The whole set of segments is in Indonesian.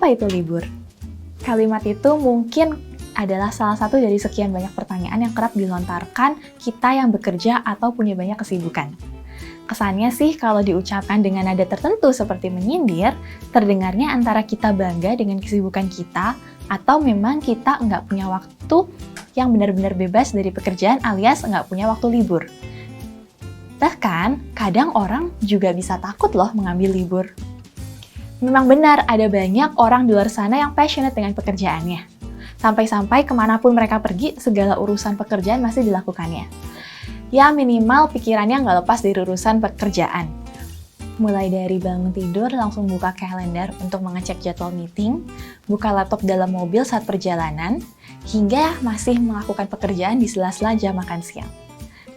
Apa itu libur? Kalimat itu mungkin adalah salah satu dari sekian banyak pertanyaan yang kerap dilontarkan kita yang bekerja atau punya banyak kesibukan. Kesannya sih kalau diucapkan dengan nada tertentu seperti menyindir, terdengarnya antara kita bangga dengan kesibukan kita, atau memang kita nggak punya waktu yang benar-benar bebas dari pekerjaan alias nggak punya waktu libur. Bahkan, kadang orang juga bisa takut loh mengambil libur. Memang benar ada banyak orang di luar sana yang passionate dengan pekerjaannya. Sampai-sampai kemanapun mereka pergi, segala urusan pekerjaan masih dilakukannya. Ya minimal pikirannya nggak lepas dari urusan pekerjaan. Mulai dari bangun tidur langsung buka kalender untuk mengecek jadwal meeting, buka laptop dalam mobil saat perjalanan, hingga masih melakukan pekerjaan di sela-sela jam makan siang.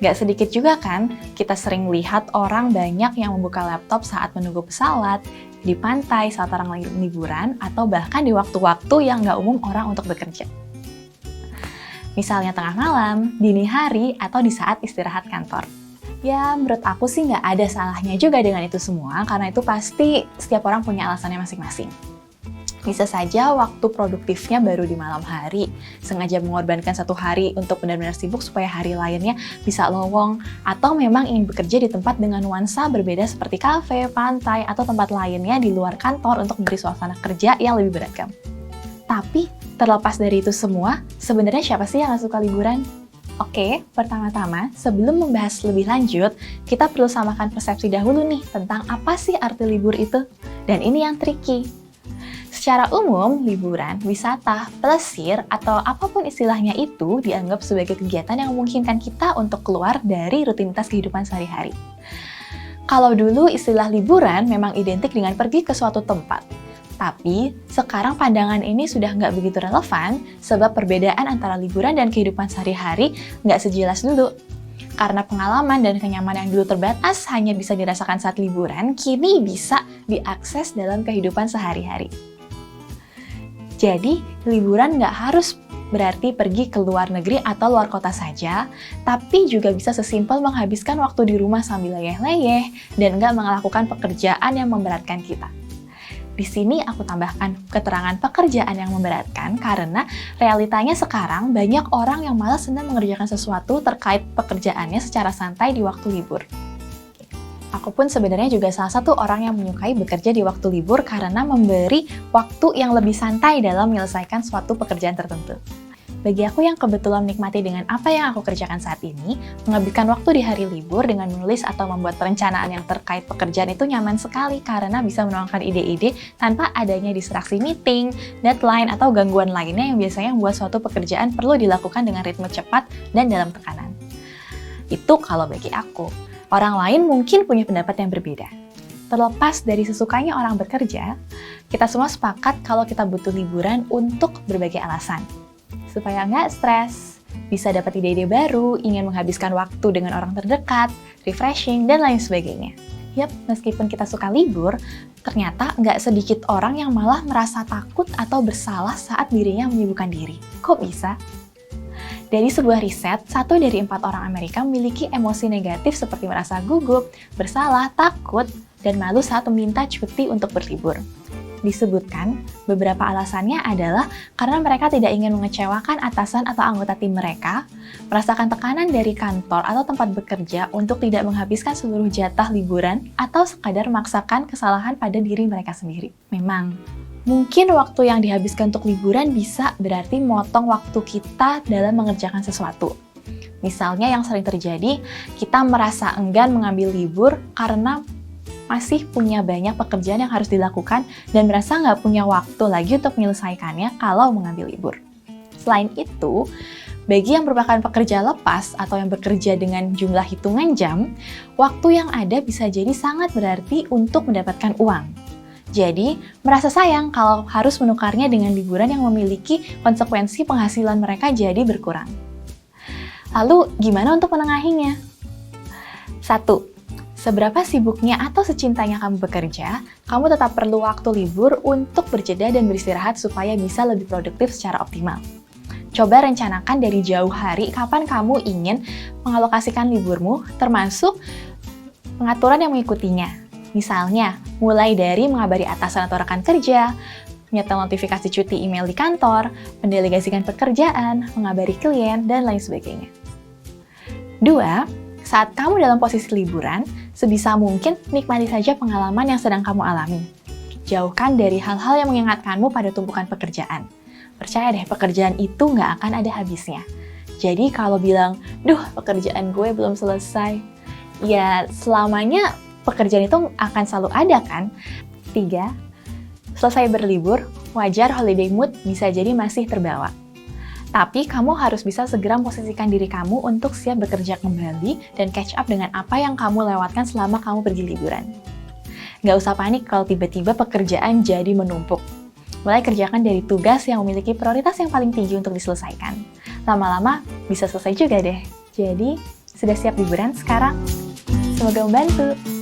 Gak sedikit juga kan, kita sering lihat orang banyak yang membuka laptop saat menunggu pesawat, di pantai saat orang lagi liburan, atau bahkan di waktu-waktu yang gak umum orang untuk bekerja. Misalnya tengah malam, dini hari, atau di saat istirahat kantor. Ya, menurut aku sih nggak ada salahnya juga dengan itu semua, karena itu pasti setiap orang punya alasannya masing-masing. Bisa saja waktu produktifnya baru di malam hari, sengaja mengorbankan satu hari untuk benar-benar sibuk supaya hari lainnya bisa lowong, atau memang ingin bekerja di tempat dengan nuansa berbeda seperti kafe, pantai, atau tempat lainnya di luar kantor untuk memberi suasana kerja yang lebih beragam. Tapi, terlepas dari itu semua, sebenarnya siapa sih yang nggak suka liburan? Oke, pertama-tama, sebelum membahas lebih lanjut, kita perlu samakan persepsi dahulu nih tentang apa sih arti libur itu. Dan ini yang tricky. Secara umum, liburan, wisata, plesir, atau apapun istilahnya itu dianggap sebagai kegiatan yang memungkinkan kita untuk keluar dari rutinitas kehidupan sehari-hari. Kalau dulu istilah liburan memang identik dengan pergi ke suatu tempat. Tapi, sekarang pandangan ini sudah nggak begitu relevan sebab perbedaan antara liburan dan kehidupan sehari-hari nggak sejelas dulu. Karena pengalaman dan kenyamanan yang dulu terbatas hanya bisa dirasakan saat liburan, kini bisa diakses dalam kehidupan sehari-hari. Jadi, liburan nggak harus berarti pergi ke luar negeri atau luar kota saja, tapi juga bisa sesimpel menghabiskan waktu di rumah sambil leyeh-leyeh dan nggak melakukan pekerjaan yang memberatkan kita. Di sini aku tambahkan keterangan pekerjaan yang memberatkan karena realitanya sekarang banyak orang yang malah senang mengerjakan sesuatu terkait pekerjaannya secara santai di waktu libur. Aku pun sebenarnya juga salah satu orang yang menyukai bekerja di waktu libur karena memberi waktu yang lebih santai dalam menyelesaikan suatu pekerjaan tertentu. Bagi aku yang kebetulan menikmati dengan apa yang aku kerjakan saat ini, menghabiskan waktu di hari libur dengan menulis atau membuat perencanaan yang terkait pekerjaan itu nyaman sekali karena bisa menuangkan ide-ide tanpa adanya distraksi meeting, deadline, atau gangguan lainnya yang biasanya membuat suatu pekerjaan perlu dilakukan dengan ritme cepat dan dalam tekanan. Itu kalau bagi aku. Orang lain mungkin punya pendapat yang berbeda. Terlepas dari sesukanya orang bekerja, kita semua sepakat kalau kita butuh liburan untuk berbagai alasan. Supaya nggak stres, bisa dapat ide-ide baru, ingin menghabiskan waktu dengan orang terdekat, refreshing, dan lain sebagainya. Yap, meskipun kita suka libur, ternyata nggak sedikit orang yang malah merasa takut atau bersalah saat dirinya menyibukkan diri. Kok bisa? Dari sebuah riset, 1 dari 4 orang Amerika memiliki emosi negatif seperti merasa gugup, bersalah, takut, dan malu saat meminta cuti untuk berlibur. Disebutkan, beberapa alasannya adalah karena mereka tidak ingin mengecewakan atasan atau anggota tim mereka, merasakan tekanan dari kantor atau tempat bekerja untuk tidak menghabiskan seluruh jatah liburan, atau sekadar memaksakan kesalahan pada diri mereka sendiri. Memang, mungkin waktu yang dihabiskan untuk liburan bisa berarti memotong waktu kita dalam mengerjakan sesuatu. Misalnya yang sering terjadi, kita merasa enggan mengambil libur karena masih punya banyak pekerjaan yang harus dilakukan dan merasa nggak punya waktu lagi untuk menyelesaikannya kalau mengambil libur. Selain itu, bagi yang merupakan pekerja lepas atau yang bekerja dengan jumlah hitungan jam, waktu yang ada bisa jadi sangat berarti untuk mendapatkan uang. Jadi, merasa sayang kalau harus menukarnya dengan liburan yang memiliki konsekuensi penghasilan mereka jadi berkurang. Lalu, gimana untuk menengahinya? 1. Seberapa sibuknya atau secintanya kamu bekerja, kamu tetap perlu waktu libur untuk berjeda dan beristirahat supaya bisa lebih produktif secara optimal. Coba rencanakan dari jauh hari kapan kamu ingin mengalokasikan liburmu, termasuk pengaturan yang mengikutinya. Misalnya, mulai dari mengabari atasan atau rekan kerja, menyetel notifikasi cuti email di kantor, mendelegasikan pekerjaan, mengabari klien, dan lain sebagainya. 2. Saat kamu dalam posisi liburan, sebisa mungkin nikmati saja pengalaman yang sedang kamu alami. Jauhkan dari hal-hal yang mengingatkanmu pada tumpukan pekerjaan. Percaya deh, pekerjaan itu nggak akan ada habisnya. Jadi kalau bilang, duh pekerjaan gue belum selesai, ya selamanya pekerjaan itu akan selalu ada kan? 3. Selesai berlibur, wajar holiday mood bisa jadi masih terbawa. Tapi kamu harus bisa segera memposisikan diri kamu untuk siap bekerja kembali dan catch up dengan apa yang kamu lewatkan selama kamu pergi liburan. Nggak usah panik kalau tiba-tiba pekerjaan jadi menumpuk. Mulai kerjakan dari tugas yang memiliki prioritas yang paling tinggi untuk diselesaikan. Lama-lama bisa selesai juga deh. Jadi, sudah siap liburan sekarang? Semoga membantu!